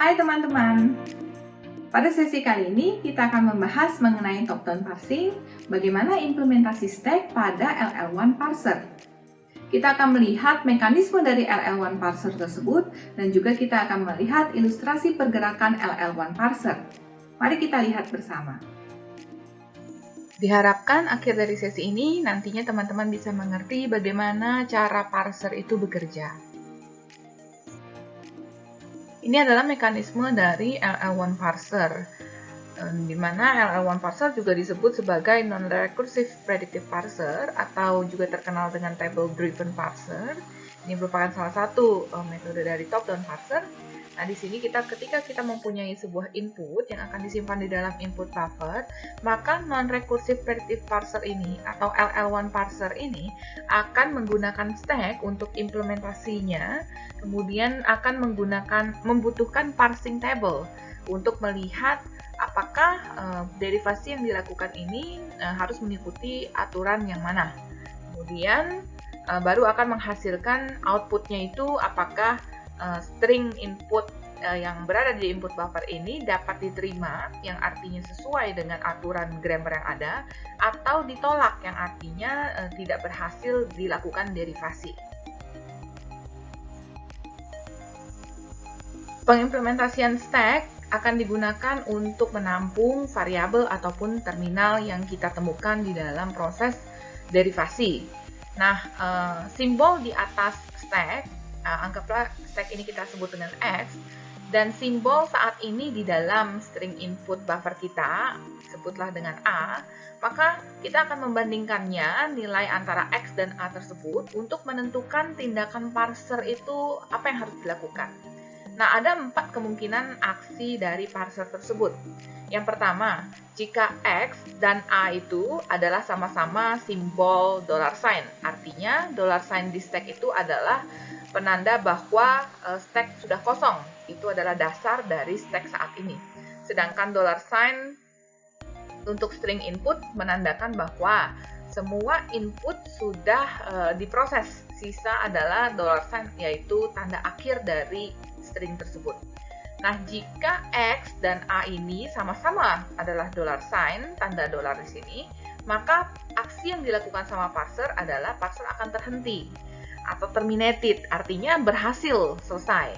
Hai teman-teman, pada sesi kali ini kita akan membahas mengenai top-down parsing, bagaimana implementasi stack pada LL1 parser. Kita akan melihat mekanisme dari LL1 parser tersebut dan juga kita akan melihat ilustrasi pergerakan LL1 parser. Mari kita lihat bersama. Diharapkan akhir dari sesi ini nantinya teman-teman bisa mengerti bagaimana cara parser itu bekerja. Ini adalah mekanisme dari LL1 parser, di mana LL1 parser juga disebut sebagai non-recursive predictive parser atau juga terkenal dengan table driven parser. Ini merupakan salah satu metode dari top-down parser. Nah, di sini ketika kita mempunyai sebuah input yang akan disimpan di dalam input buffer, maka non-recursive predictive parser ini atau LL1 parser ini akan menggunakan stack untuk implementasinya, kemudian akan membutuhkan parsing table untuk melihat apakah derivasi yang dilakukan ini harus mengikuti aturan yang mana. Kemudian baru akan menghasilkan outputnya itu apakah string input yang berada di input buffer ini dapat diterima, yang artinya sesuai dengan aturan grammar yang ada, atau ditolak, yang artinya tidak berhasil dilakukan derivasi. Pengimplementasian stack akan digunakan untuk menampung variabel ataupun terminal yang kita temukan di dalam proses derivasi. Nah, simbol di atas stack, anggaplah stack ini kita sebut dengan X, dan simbol saat ini di dalam string input buffer kita, sebutlah dengan A, maka kita akan membandingkannya nilai antara X dan A tersebut untuk menentukan tindakan parser itu apa yang harus dilakukan. Nah, ada 4 kemungkinan aksi dari parser tersebut. Yang pertama, jika X dan A itu adalah sama-sama simbol $sign, artinya $sign di stack itu adalah penanda bahwa stack sudah kosong. Itu adalah dasar dari stack saat ini. Sedangkan $sign untuk string input menandakan bahwa semua input sudah diproses. Sisa adalah $sign, yaitu tanda akhir dari string tersebut. Nah, jika X dan A ini sama-sama adalah $sign, tanda dolar di sini, maka aksi yang dilakukan sama parser adalah parser akan terhenti atau terminated, artinya berhasil, selesai.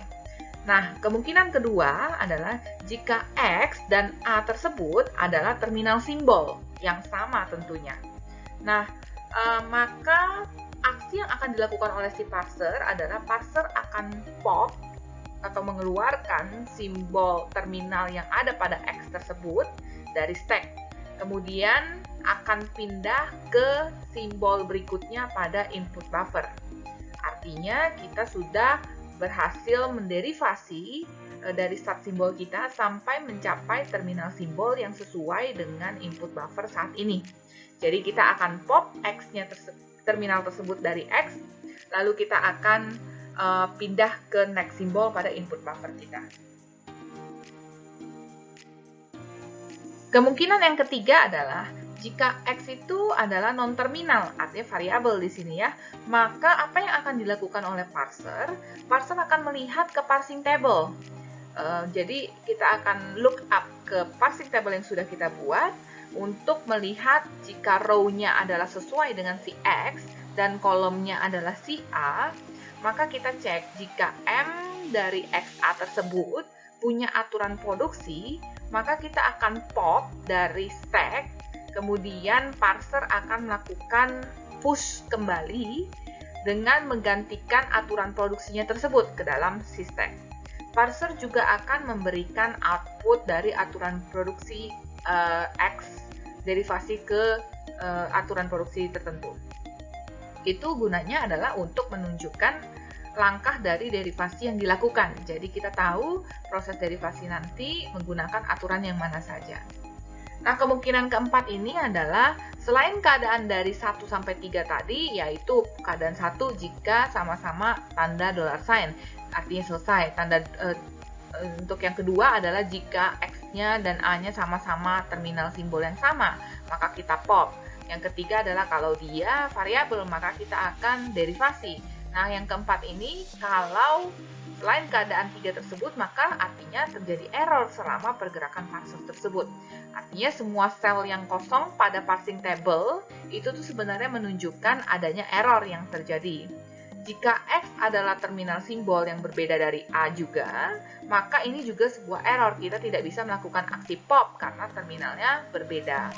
Nah, kemungkinan kedua adalah jika X dan A tersebut adalah terminal simbol yang sama tentunya. Nah, maka aksi yang akan dilakukan oleh si parser adalah parser akan pop atau mengeluarkan simbol terminal yang ada pada X tersebut dari stack. Kemudian akan pindah ke simbol berikutnya pada input buffer. Artinya kita sudah berhasil menderivasi dari start simbol kita sampai mencapai terminal simbol yang sesuai dengan input buffer saat ini. Jadi kita akan pop X-nya terminal tersebut dari X, lalu kita akan pindah ke next simbol pada input buffer kita. Kemungkinan yang ketiga adalah jika X itu adalah non-terminal, artinya variabel di sini ya, maka apa yang akan dilakukan oleh parser? Parser akan melihat ke parsing table. Jadi kita akan look up ke parsing table yang sudah kita buat untuk melihat jika row-nya adalah sesuai dengan si X dan kolomnya adalah si A, maka kita cek jika M dari XA tersebut punya aturan produksi, maka kita akan pop dari stack, kemudian parser akan melakukan push kembali dengan menggantikan aturan produksinya tersebut ke dalam si stack. Parser juga akan memberikan output dari aturan produksi X derivasi ke aturan produksi tertentu. Itu gunanya adalah untuk menunjukkan langkah dari derivasi yang dilakukan. Jadi kita tahu proses derivasi nanti menggunakan aturan yang mana saja. Nah, kemungkinan keempat ini adalah selain keadaan dari 1 sampai 3 tadi, yaitu keadaan 1 jika sama-sama tanda $sign, artinya selesai. Untuk yang kedua adalah jika X-nya dan A-nya sama-sama terminal simbol yang sama, maka kita pop. Yang ketiga adalah kalau dia variabel, maka kita akan derivasi. Nah, yang keempat ini, kalau Selain keadaan 3 tersebut, maka artinya terjadi error selama pergerakan parser tersebut. Artinya semua sel yang kosong pada parsing table itu tuh sebenarnya menunjukkan adanya error yang terjadi. Jika X adalah terminal simbol yang berbeda dari A juga, maka ini juga sebuah error. Kita tidak bisa melakukan aksi pop karena terminalnya berbeda.